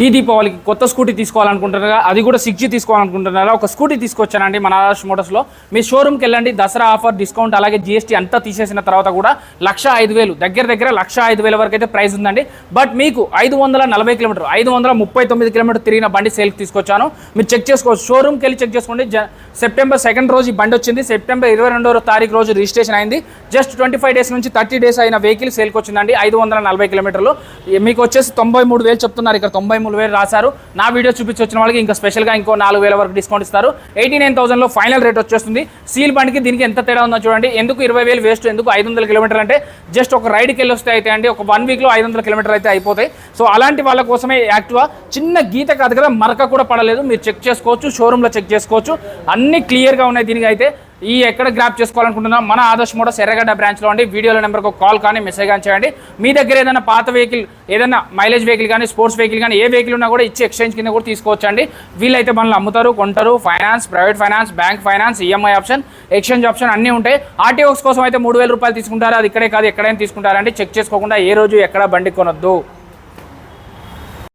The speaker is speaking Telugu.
ఈ దీపావళికి కొత్త స్కూటీ తీసుకోవాలనుకుంటున్నారా, అది కూడా 6G తీసుకోవాలనుకుంటున్నారా, ఒక స్కూటీ తీసుకొచ్చానండి మన ఆదర్శ్ మోటార్స్లో. మీ షోరూమ్కి వెళ్ళండి, దసరా ఆఫర్, డిస్కౌంట్, అలాగే GST అంతా తీసేసిన తర్వాత కూడా 1,05,000 దగ్గర 1,05,000 వరకు అయితే ప్రైస్ ఉందండి. బట్ మీకు 540 కిలోమీటర్ 539 కిలోమీటర్ తిరిగిన బండి సేల్కి తీసుకొచ్చాను. మీరు చెక్ చేసుకోవచ్చు, షోరూమ్కి వెళ్ళి చెక్ చేసుకోండి. సెప్టెంబర్ 2 రోజు ఈ బండి వచ్చింది, సెప్టెంబర్ 22వ తారీఖు రోజు రిజిస్ట్రేషన్ అయింది. జస్ట్ 25 డేస్ నుంచి 30 డేస్ అయిన వెహికల్ సేల్కి వచ్చిందండి. 540 కిలోమీటర్లు మీకు వచ్చేసి 93,000 చెప్తున్నారు, ఇక్కడ 93,000 రాశారు. నా వీడియో చూపించి వచ్చిన వాళ్ళకి ఇంకా స్పెషల్గా ఇంకో 4,000 వరకు డిస్కౌంట్ ఇస్తారు. 89,000లో ఫైనల్ రేట్ వచ్చేస్తుంది. సీల్ బండికి దీనికి ఎంత తేడా ఉందో చూడండి. ఎందుకు 20,000 వేస్ట్, ఎందుకు 500 కిలోమీటర్లు అంటే జస్ట్ ఒక రైడ్కి వెళ్ళి వస్తే అయితే అండి, ఒక 1 వీక్లో 500 కిలోమీటర్లు అయితే అయిపోతాయి. సో అలాంటి వాళ్ళ కోసమే యాక్టివా. చిన్న గీత కాదు కదా, మరక కూడా పడలేదు. మీరు చెక్ చేసుకోవచ్చు, షోరూంలో చెక్ చేసుకోవచ్చు, అన్ని క్లియర్గా ఉన్నాయి. దీనికి అయితే ఎక్కడ గ్రాప్ చేసుకోవాలనుకుంటున్నా మన ఆదర్శ్ మోటార్స్ ఎర్రగడ్డ బ్రాంచ్లో అండి. వీడియోలో నెంబర్కి కాల్ కానీ మెసేజ్ కానీ చేయండి. మీ దగ్గర ఏదైనా పాత వెహికల్, ఏదైనా మైలేజ్ వెహికల్ కానీ, స్పోర్ట్స్ వెహికల్ కానీ, ఏ వెహికల్ ఉన్నా కూడా ఇచ్చి ఎక్స్చేంజ్ కింద కూడా తీసుకోవచ్చండి. వీళ్ళైతే మనల్ని అమ్ముతారు, కొంటారు. Finance, private finance, bank finance, EMI option, exchange option అన్నీ ఉంటాయి. RTOX కోసం అయితే 3,000 రూపాయలు తీసుకుంటారు. అది ఇక్కడే కాదు, ఎక్కడైనా తీసుకుంటారండి. చెక్ చేసుకోకుండా ఏ రోజు ఎక్కడ బండి కొనొద్దు.